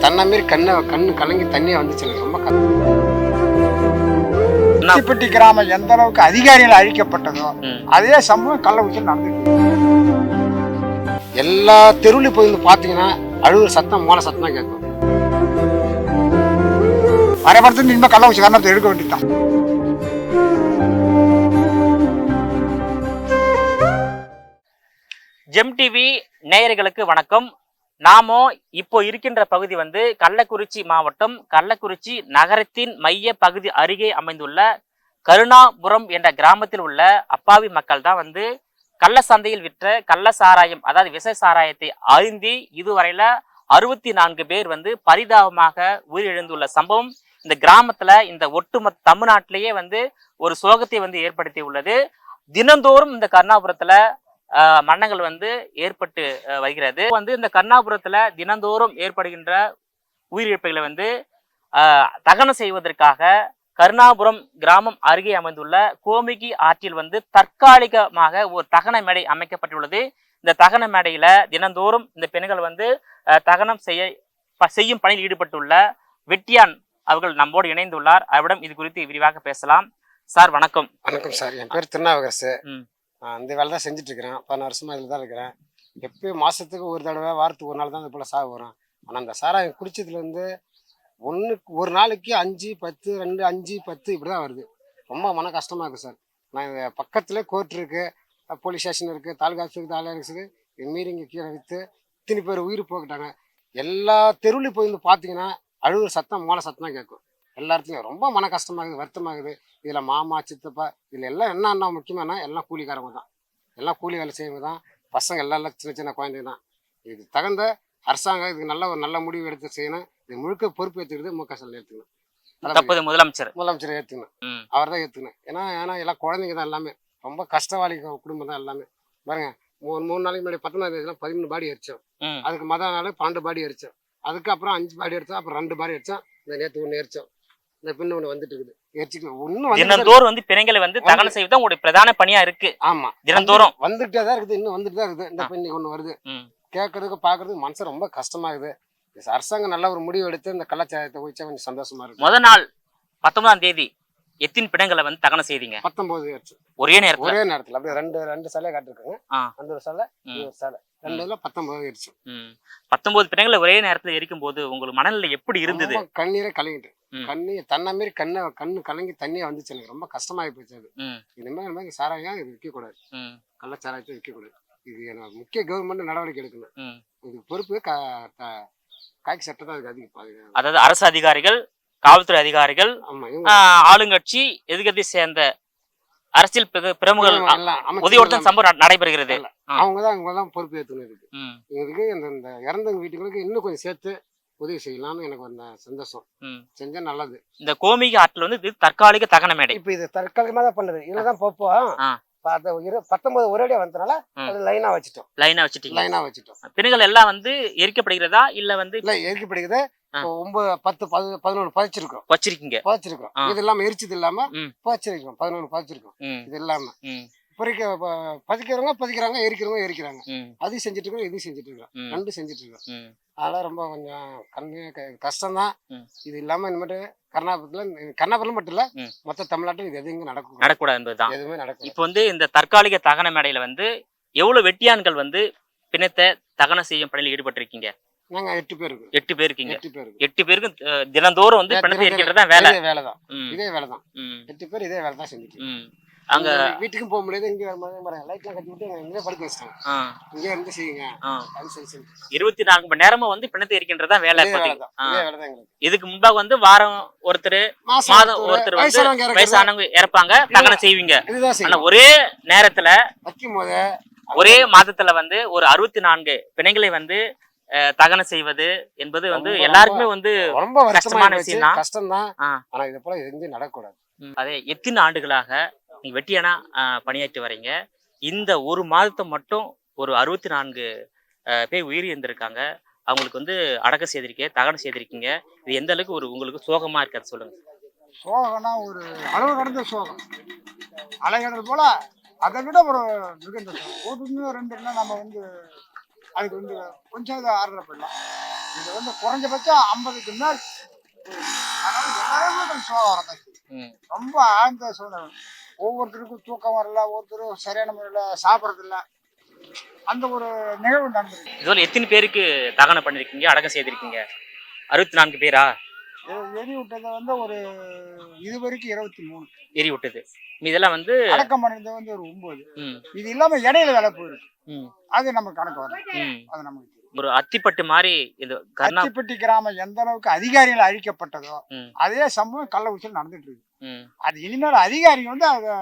தன்னை மாரி கண்ணு கலங்கி தண்ணியா வந்துச்சு. எனக்கு ரொம்ப தீப்பெட்டி கிராமம் எந்த அளவுக்கு அதிகாரிகள் அழிக்கப்பட்டதோ அதே சம்பவம் கள்ளக்குறிச்சியில் நடந்துருக்கு. எல்லா தெருவுலையும் போய் பார்த்தீங்கன்னா அழுகுற சத்தம் மோள சத்தம் தான் கேட்கும். மறைபடுத்து இனிமேல் கள்ளக்குறிச்சி காரணத்தை எடுக்க வேண்டியதுதான். ஜெம் டிவி நேயர்களுக்கு வணக்கம். நாமோ இப்போ இருக்கின்ற பகுதி கள்ளக்குறிச்சி மாவட்டம் கள்ளக்குறிச்சி நகரத்தின் மைய பகுதி அருகே அமைந்துள்ள கருணாபுரம் என்ற கிராமத்தில் உள்ள அப்பாவி மக்கள் தான் கள்ள சந்தையில் விற்ற கள்ள சாராயம், அதாவது விச சாராயத்தை அருந்தி இதுவரையில 64 பேர் பரிதாபமாக உயிரிழந்துள்ள சம்பவம் இந்த கிராமத்துல, இந்த ஒட்டுமொத்த தமிழ்நாட்டிலேயே ஒரு சோகத்தை ஏற்படுத்தி உள்ளது. தினந்தோறும் இந்த கருணாபுரத்துல மரணங்கள் ஏற்பட்டு வருகிறது. இந்த கருணாபுரத்துல தினந்தோறும் ஏற்படுகின்ற உயிரிழப்புகளை தகனம் செய்வதற்காக கருணாபுரம் கிராமம் அருகே அமைந்துள்ள கோமிகி ஆற்றில் தற்காலிகமாக ஒரு தகன மேடை அமைக்கப்பட்டுள்ளது. இந்த தகன மேடையில தினந்தோறும் இந்த பெண்கள் தகனம் செய்யும் பணியில் ஈடுபட்டுள்ள வெட்டியான் அவர்கள் நம்மோடு இணைந்துள்ளார். அவரிடம் இது குறித்து விரிவாக பேசலாம். சார் வணக்கம். வணக்கம் சார், என் பேர் திருநாவுக்கரசு. இந்த வேலை தான் செஞ்சுட்டு இருக்கிறேன். 14 வருஷமா இதில் தான் இருக்கிறேன். எப்பயும் மாசத்துக்கு ஒரு தடவை, வாரத்துக்கு ஒரு நாள் தான் இது போல சாகு வரும். ஆனால் அந்த சாராயம் குடிச்சதுலேருந்து ஒரு நாளைக்கு 5, 10, 2, 5, 10 இப்படி தான் வருது. ரொம்ப மன கஷ்டமாக இருக்குது சார். நான் பக்கத்தில் கோர்ட் இருக்குது, போலீஸ் ஸ்டேஷன் இருக்குது, தாலுகா ஆஃபீஸ் இருக்குது, தாலுகா இருக்குது. இது மீறி இங்கே கீழே விற்று இத்தனை பேர் உயிர் போக்கிட்டாங்க. எல்லா தெருவுலையும் போய் பார்த்தீங்கன்னா அழுகுற சத்தம் மோள சத்தம் தான் கேட்கும். எல்லா இடத்துலையும் ரொம்ப மன கஷ்டமாகுது, வருத்தமாகுது. இதில் மாமா, சித்தப்பா, இதில் எல்லாம் என்ன முக்கியமான எல்லாம் கூலிக்காரங்க தான். எல்லாம் கூலி வேலை செய்யறவங்க தான். பசங்க எல்லாம் சின்ன சின்ன குழந்தைங்க தான். இதுக்கு தகுந்த அரசாங்கம் இதுக்கு நல்ல முடிவு எடுத்து செய்யணும். இது முழுக்க பொறுப்பு ஏற்றுக்கிறது மு க ஸ்டாலின் ஏற்றுக்கணும். முதலமைச்சர் ஏற்றுக்கணும். அவர் தான் ஏற்றுக்கணும். ஏன்னா எல்லாம் குழந்தைங்க தான். எல்லாமே ரொம்ப கஷ்டவாளி குடும்பம் தான் எல்லாமே. பாருங்க, 3 நாளைக்கு முன்னாடி 19ஆம் தேதி 13 பாடி அடித்தோம். அதுக்கு மொதல் நாள் 12 பாடி அடித்தோம். அதுக்கப்புறம் 5 பாடி அடித்தோம். அப்புறம் 2 பாடி அடித்தோம். இந்த நேற்று 1 எரிச்சோம். இந்த பின்ன ஒண்ணு வந்துட்டு இருக்குது. தினந்தோறும் பெண்களை தகனம் செய்வது உங்களுடைய பிரதான பணியா இருக்கு. ஆமா, தினந்தோறும் வந்துட்டே தான் இருக்குது. இன்னும் வந்துட்டு தான் இருக்குது. இந்த பெண்ணு ஒண்ணு வருது. கேட்கறதுக்கு பாக்குறதுக்கு மனசு ரொம்ப கஷ்டமாகுது. அரசாங்கம் நல்ல ஒரு முடிவு எடுத்து இந்த கலாச்சாரத்தை குடிச்சா கொஞ்சம் சந்தோஷமா இருக்கு. முதல் நாள் 19ஆம் தேதி எத்தனை பிணங்களை தகனம் செய்தீங்க? 19 ஒரே நேரத்துல அப்படியே ரெண்டு சிலை காட்டிருக்காங்க. அந்த ஒரு சிலை, ஒரு சிலை, 19 எரிச்சு. 19 பிணங்களை ஒரே நேரத்துல எரிக்கும் போது உங்களுக்கு மனநிலை எப்படி இருந்தது? கண்ணீரை கலங்கிட்டு, தன்னை மாரி கண்ணு கலங்கி தண்ணியா வந்துச்சு. எனக்கு ரொம்ப கஷ்டமாயி போச்சு. அது இனிமேல் சாராயம் இது விற்க கூடாது, கள்ளச்சாராயத்தை விற்க கூடாது. இது முக்கிய கவர்மெண்ட் நடவடிக்கை எடுக்கணும். இதுக்கு பொறுப்பு காக்கி சட்டம் தான். அதுக்கு அதிகம், அதாவது அரசு அதிகாரிகள், காவல்துறை அதிகாரிகள், ஆளுங்கட்சி, எதிர்கட்சியை சேர்ந்த அரசியல் பிரமுகர்கள் உதவியோடு சம்பவம் நடைபெறுகிறது. அவங்கதான் பொறுப்பு ஏற்றுக்கணும். இதுக்கு இந்த இறந்தவங்க வீட்டுகளுக்கு இன்னும் கொஞ்சம் சேர்த்து உதவி செய்யலாம்னு எனக்கு ஒரு சந்தோஷம். செஞ்சா நல்லது. இந்த கோமிகி ஆற்றில் இது தற்காலிக தகன மேடை. இப்ப இது தற்காலிகமா தான் பண்ணுது. இதுலதான் போப்போம் 19 ஒரேடியா வந்தனால லைனா வச்சுட்டோம். பிணங்கள் எல்லாம் எரிக்கப்படுகிறதா இல்ல இல்ல எரிக்கப்படுகிறது. 9, 10, 11 பதிச்சிருக்கீங்க. இது இல்லாம எரிச்சது இல்லாம பதிச்சிருக்கோம். 11 பதிச்சிருக்கோம். இது இல்லாம பதிக்கிறாங்க, எரிக்கிறாங்க. அதையும் செஞ்சுட்டு இருக்கோம், இதையும் செஞ்சுட்டு இருக்கோம். 2 செஞ்சுட்டு இருக்கோம். அதெல்லாம் ரொம்ப கொஞ்சம் கஷ்டம் தான். இது இல்லாம இனிமேட்டு கர்நாபுரத்துல மட்டும் இல்ல, மொத்த தமிழ்நாட்டில் இது எதுவும் நடக்கூடாது என்பதுதான் எதுவுமே நடக்கும். இப்ப இந்த தற்காலிக தகன மேடையில எவ்வளவு வெட்டியான்கள் பிணத்தை தகனம் செய்யும் பணியில் ஈடுபட்டிருக்கீங்க? நாங்க 8 பேர் இருக்கோம். 8 பேர் இருக்கீங்க. 8 பேருக்கும் தினந்தோறும் பிணத்தை எரிக்கிறதா வேலைதான். இதே வேலைதான். 8 பேர் இதே வேலை தான் செஞ்சுட்டு. அங்க வீட்டுக்கும் போக முடியாது. இங்க லைட்லாம் கட்டி விட்டு இங்கே படுக்க வச்சிட்டாங்க. இங்கே இருந்து செய்யுங்க. 24 மணி நேரமும் பிணத்தை எரிக்கின்றதா வேலை. இதுக்கு முன்பாக வாரம் ஒருத்தர், மாதம் ஒருத்தர் வயசானவங்க இறப்பாங்க, தகனம் செய்வீங்க. ஆனா ஒரே நேரத்துல வைக்கும் போது ஒரே மாதத்துல ஒரு 64 பிணைகளை தகனம் செய்வது என்பது எல்லாருக்குமே ரொம்ப கஷ்டமான விஷயம் தான். கஷ்டம் தான். ஆனா இது போல எதுவும் நடக்கூடாது. அதே எத்தனை ஆண்டுகளாக நீங்க வெட்டியானா பணியாற்றி வரீங்க. இந்த ஒரு மாதத்தை மட்டும் ஒரு 64 பேர் உயிர் இருந்திருக்காங்க. அவங்களுக்கு அடக்கம் செய்திருக்கீங்க, தகனம் செய்திருக்கீங்க. இது எந்த அளவுக்கு உங்களுக்கு சோகமா இருக்காது சொல்லுங்க. சோகம்னா ஒரு அளவு கடந்த சோகம், அலைகடல் போல. அதை விட ஒரு மிகுந்த சோகம். 1, 2 நம்ம அதுக்கு கொஞ்சம் ஆறுதல் பண்ணலாம். இது வந்து குறைஞ்சபட்சம் 50க்கு மேல். அதனால எல்லாருமே கொஞ்சம் சோகம் வரதான் செய்யும். ரொம்ப ஆழ்ந்த சூழ்நிலை. ஒவ்வொருத்தருக்கும் தூக்கம் வரல, ஒருத்தரும் சரியான முறையில் சாப்பிட்றதில்ல. அந்த ஒரு நிகழ்வு நடந்திருக்கு. இதுல எத்தனை பேருக்கு தகனம் பண்ணிருக்கீங்க, அடக்கம் செய்திருக்கீங்க? 64 பேரா? எரி விட்டது வந்து ஒரு இதுவரைக்கும் 23. எரி விட்டது. இதெல்லாம் வந்து அடக்கம் பண்ணது வந்து ஒரு 9. இது இல்லாம இடையில வேலை போயிருக்கு. அது நமக்கு கணக்கு வரும். அது நமக்கு தெரியும். ஒரு அத்திப்பட்டு மாதிரி இது அத்திப்பட்டி கிராமம் எந்த அளவுக்கு அதிகாரிகள் அழிக்கப்பட்டதோ அதே சம்பவம் கள்ளக்குறிச்சியில் நடந்துட்டு இருக்கு. அது இனிமேல் அதிகாரிங்க வந்து அதை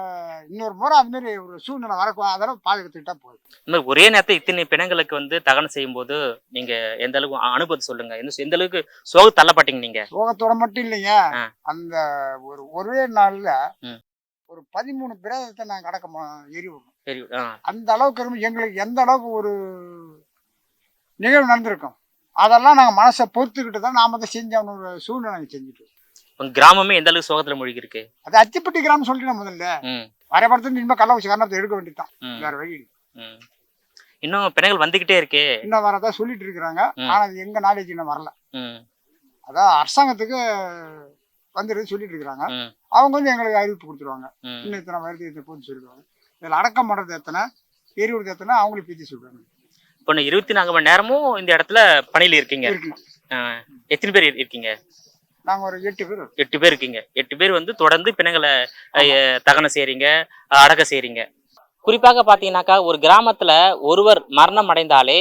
இன்னொரு முறை அது மாதிரி ஒரு சூழ்நிலை வரக்கூடாது, அதெல்லாம் பாதுகாத்துக்கிட்டா போதும். ஒரே நேரத்தை இத்தனை பிணங்களுக்கு வந்து தகனம் செய்யும் போது நீங்க எந்த அளவுக்கு அனுபவத்தை சொல்லுங்க, எந்த அளவுக்கு சோக தள்ளப்பட்டீங்க? நீங்க சோகத்தோட மட்டும் இல்லைங்க, அந்த ஒரே நாள்ல ஒரு 13 பிரேதத்தை நாங்க அடக்கம் எரி விடணும். அந்த அளவுக்கு எங்களுக்கு எந்த அளவுக்கு ஒரு நிகழ்வு நடந்திருக்கும், அதெல்லாம் நாங்க மனசை பொறுத்துக்கிட்டு தான் நாம அதை செஞ்ச ஒரு சூழ்நிலை நாங்க செஞ்சுட்டு. கிராமமே எந்த அளவுக்கு சோகத்துல மூழ்கி இருக்கு? அது அத்திப்பட்டி கிராமம் சொல்லிட்டு முதல்ல வரைபடத்துல இனிமே கள்ளக்குறிச்சி காரணத்தை எடுக்க வேண்டியதுதான், வேற வழி. இன்னும் பிணைகள் வந்துகிட்டே இருக்கு, இன்னும் வரதான் சொல்லிட்டு இருக்கிறாங்க. ஆனா அது எங்க நாலேஜ் இன்னும் வரல. அதான் அரசாங்கத்துக்கு வந்துட்டு சொல்லிட்டு இருக்கிறாங்க. அவங்க வந்து எங்களுக்கு அறிவிப்பு கொடுத்துருவாங்க, இன்னும் இத்தனை வருது இத்தனை போன்னு சொல்லிடுவாங்க. இதுல அடக்கம் பண்றது எத்தனை, எரிவுறது எத்தனை அவங்களுக்கு பத்தி சொல்றாங்க. இப்போ 24 மணி நேரமும் இந்த இடத்துல பணியில இருக்கீங்க. எத்தனை பேர் இருக்கீங்க? நாங்க ஒரு 8 பேர். 8 பேர் இருக்கீங்க. 8 பேர் வந்து தொடர்ந்து பிணங்களை தகனம் செய்றீங்க, அடக்கம் செய்றீங்க. குறிப்பாக பாத்தீங்கன்னாக்கா ஒரு கிராமத்துல ஒருவர் மரணம் அடைந்தாலே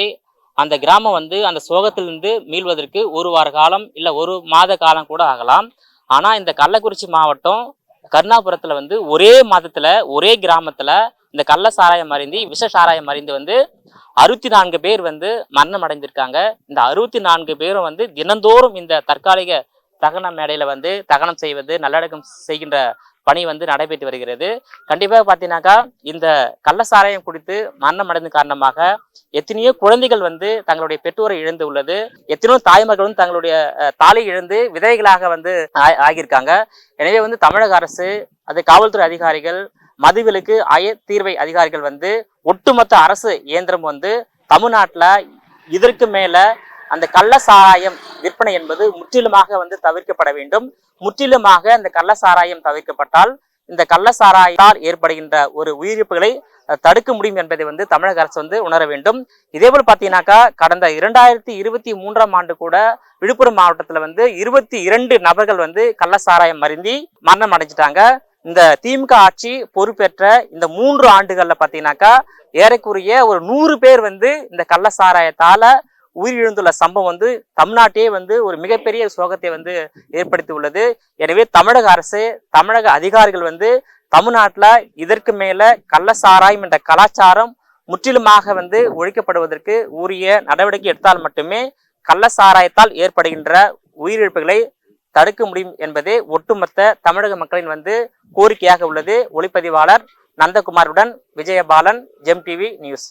அந்த கிராமம் வந்து அந்த சோகத்திலிருந்து மீள்வதற்கு 1 வார காலம் இல்ல 1 மாத காலம் கூட ஆகலாம். ஆனா இந்த கள்ளக்குறிச்சி மாவட்டம் கருணாபுரத்துல வந்து ஒரே மாதத்துல ஒரே கிராமத்துல இந்த கள்ள சாராயம் மறைந்து விஷ சாராயம் மறைந்து வந்து 64 பேர் வந்து மரணம் அடைந்திருக்காங்க. இந்த 64 பேரும் வந்து தினந்தோறும் இந்த தற்காலிக தகன மேடையில வந்து தகனம் செய்வது, நல்லடக்கம் செய்கின்ற பணி வந்து நடைபெற்று வருகிறது. கண்டிப்பாக பார்த்தீங்கன்னாக்கா இந்த கள்ள சாராயம் குடித்து மரணம் அடைந்த காரணமாக எத்தனையோ குழந்தைகள் வந்து தங்களுடைய பெற்றோரை இழந்து உள்ளது, எத்தனையோ தாய்மார்கள் வந்து தங்களுடைய தாலி இழந்து விதவைகளாக வந்து ஆகியிருக்காங்க. எனவே வந்து தமிழக அரசு, அது காவல்துறை அதிகாரிகள், மதுவிலக்கு தீர்வை அதிகாரிகள் வந்து ஒட்டுமொத்த அரசு இயந்திரம் வந்து தமிழ்நாட்டுல இதற்கு மேல அந்த கள்ள சாராயம் விற்பனை என்பது முற்றிலுமாக வந்து தவிர்க்கப்பட வேண்டும். முற்றிலுமாக இந்த கள்ள சாராயம் தவிர்க்கப்பட்டால் இந்த கள்ள சாராயத்தால் ஏற்படுகின்ற ஒரு உயிரிழப்புகளை தடுக்க முடியும் என்பதை வந்து தமிழக அரசு வந்து உணர வேண்டும். இதே போல் பார்த்தீங்கன்னாக்கா கடந்த 2023ஆம் ஆண்டு கூட விழுப்புரம் மாவட்டத்துல வந்து 22 நபர்கள் வந்து கள்ள சாராயம் மருந்தி மரணம் அடைஞ்சிட்டாங்க. இந்த திமுக ஆட்சி பொறுப்பேற்ற இந்த 3 ஆண்டுகள்ல பாத்தீங்கன்னாக்கா ஏறக்குறைய ஒரு 100 பேர் வந்து இந்த கள்ள சாராயத்தால உயிரிழந்துள்ள சம்பவம் வந்து தமிழ்நாட்டையே வந்து ஒரு மிகப்பெரிய சோகத்தை வந்து ஏற்படுத்தி உள்ளது. எனவே தமிழக அரசு, தமிழக அதிகாரிகள் வந்து தமிழ்நாட்டுல இதற்கு மேல கள்ள சாராயம் என்ற கலாச்சாரம் முற்றிலுமாக வந்து ஒழிக்கப்படுவதற்கு உரிய நடவடிக்கை எடுத்தால் மட்டுமே கள்ள சாராயத்தால் ஏற்படுகின்ற உயிரிழப்புகளை தடுக்க முடியும் என்பதே ஒட்டுமொத்த தமிழக மக்களின் வந்து கோரிக்கையாக உள்ளது. ஒளிப்பதிவாளர் நந்தகுமாருடன் விஜயபாலன், ஜெம் டிவி நியூஸ்.